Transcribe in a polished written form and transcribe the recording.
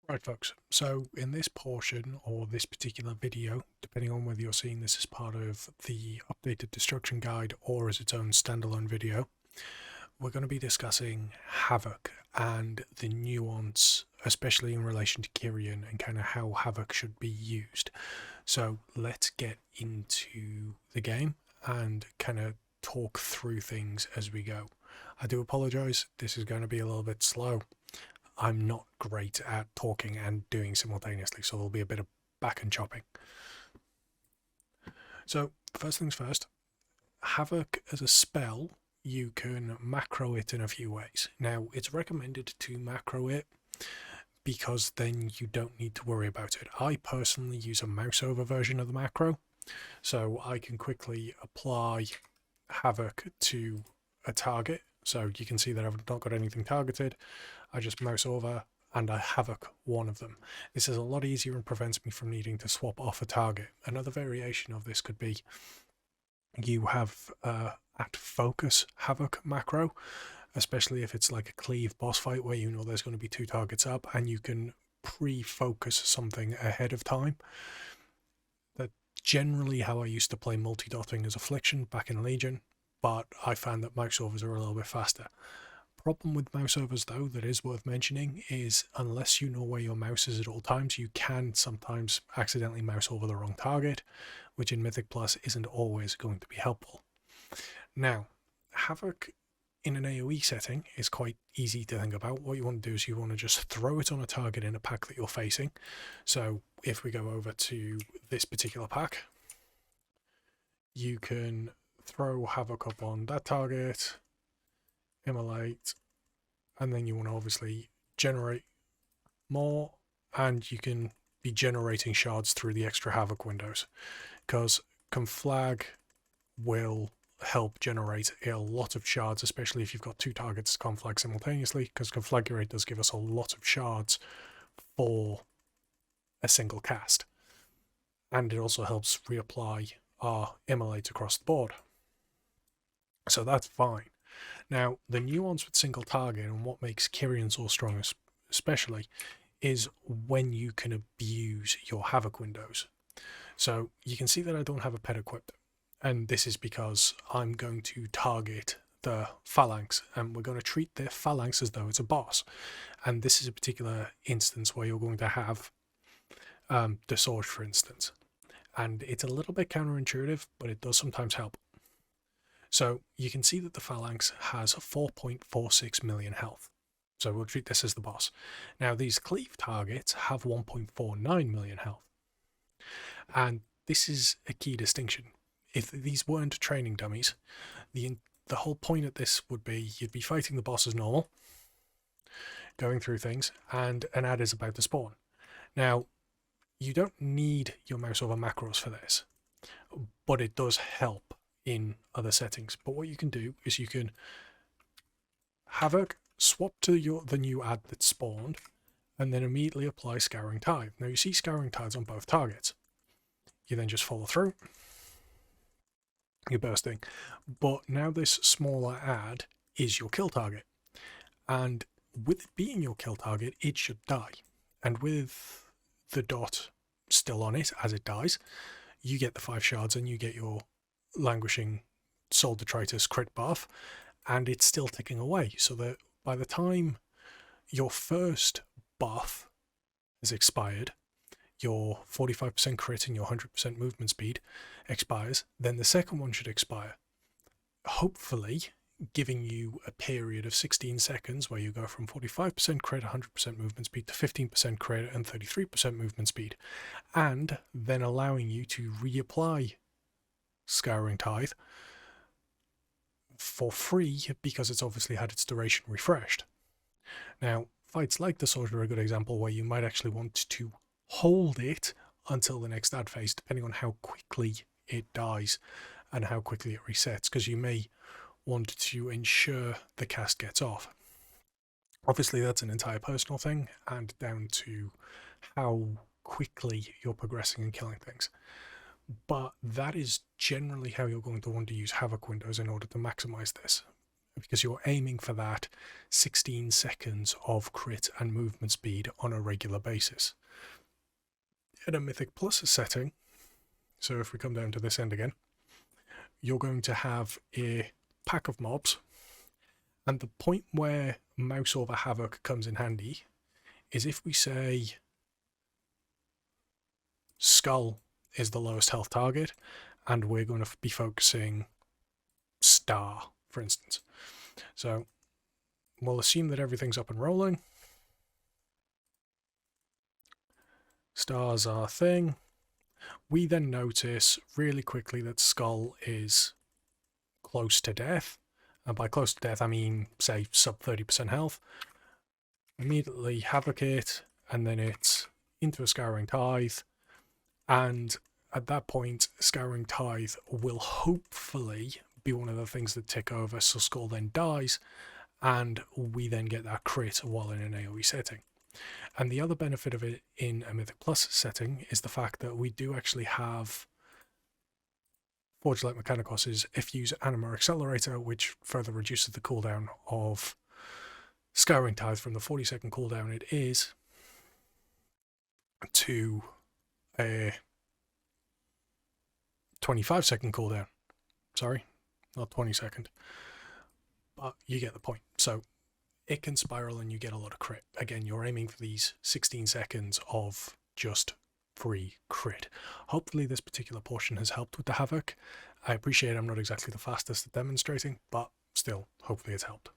Right folks, so in this portion or this particular video, depending on whether you're seeing this as part of the updated destruction guide or as its own standalone video, we're going to be discussing Havoc and the nuance, especially in relation to Kyrian and kind of how Havoc should be used. So let's get into the game and kind of talk through things as we go. I do apologise, this is going to be a little bit slow. I'm not great at talking and doing simultaneously, so there'll be a bit of back and chopping. So, first things first, Havoc as a spell, you can macro it in a few ways. Now, it's recommended to macro it because then you don't need to worry about it. I personally use a mouse over version of the macro, so I can quickly apply Havoc to a target. So you can see that I've not got anything targeted. I just mouse over and I Havoc one of them. This is a lot easier and prevents me from needing to swap off a target. Another variation of this could be you have at focus Havoc macro, especially if it's like a cleave boss fight where you know there's going to be two targets up and you can pre-focus something ahead of time. That's generally how I used to play multi-dotting as Affliction back in Legion, but I found that mouse overs are a little bit faster. Problem with mouse overs though that is worth mentioning is unless you know where your mouse is at all times, you can sometimes accidentally mouse over the wrong target, which in Mythic Plus isn't always going to be helpful. Now, Havoc in an AoE setting is quite easy to think about. What you want to do is you want to just throw it on a target in a pack that you're facing. So if we go over to this particular pack, you can throw Havoc up on that target, immolate, and then you want to obviously generate more, and you can be generating shards through the extra Havoc windows, because Conflag will help generate a lot of shards, especially if you've got two targets to conflag simultaneously, because Conflagurate does give us a lot of shards for a single cast. And it also helps reapply our immolate across the board. So that's fine. Now, the nuance with single target and what makes Kyrian so strong especially is when you can abuse your Havoc windows. So you can see that I don't have a pet equipped, and this is because I'm going to target the Phalanx, and we're going to treat the Phalanx as though it's a boss. And this is a particular instance where you're going to have the Sword, for instance. And it's a little bit counterintuitive, but it does sometimes help. So you can see that the Phalanx has 4.46 million health. So we'll treat this as the boss. Now these cleave targets have 1.49 million health. And this is a key distinction. If these weren't training dummies, the whole point of this would be you'd be fighting the boss as normal, going through things, and an ad is about to spawn. Now, you don't need your mouse over macros for this, but it does help in other settings. But what you can do is you can Havoc, swap to the new ad that spawned, and then immediately apply Scouring Tithe. Now you see Scouring Tides on both targets. You then just follow through. You're bursting. But now this smaller ad is your kill target. And with it being your kill target, it should die. And with the dot still on it as it dies, you get the 5 shards and you get your Languishing Soul Detritus crit buff, and it's still ticking away, so that by the time your first buff has expired, your 45% crit and your 100% movement speed expires, then the second one should expire, hopefully giving you a period of 16 seconds where you go from 45% crit, 100% movement speed to 15% crit and 33% movement speed, and then allowing you to reapply Scouring Tithe for free because it's obviously had its duration refreshed. Now, fights like the Sword are a good example where you might actually want to hold it until the next ad phase, depending on how quickly it dies and how quickly it resets, because you may want to ensure the cast gets off. Obviously, that's an entire personal thing and down to how quickly you're progressing and killing things. But that is generally how you're going to want to use Havoc windows in order to maximize this. because you're aiming for that 16 seconds of crit and movement speed on a regular basis. In a Mythic Plus setting, so if we come down to this end again, you're going to have a pack of mobs, and the point where Mouse over Havoc comes in handy is if we say Skull is the lowest health target, and we're going to be focusing Star, for instance. So we'll assume that everything's up and rolling. Star's our thing. We then notice really quickly that Skull is close to death. And by close to death, I mean, say, sub 30% health. Immediately Havoc it, and then it's into a Scouring Tithe. And at that point, Scouring Tithe will hopefully be one of the things that tick over, so Skull then dies, and we then get that crit while in an AoE setting. And the other benefit of it in a Mythic Plus setting is the fact that we do actually have Forge Like Mechanicos' Fuse Anima Accelerator, which further reduces the cooldown of Scouring Tithe from the 40-second cooldown it is to a 25-second cooldown. Sorry, not 20-second. But you get the point. So it can spiral and you get a lot of crit. Again, you're aiming for these 16 seconds of just free crit. Hopefully this particular portion has helped with the Havoc. I appreciate I'm not exactly the fastest at demonstrating, but still, hopefully it's helped.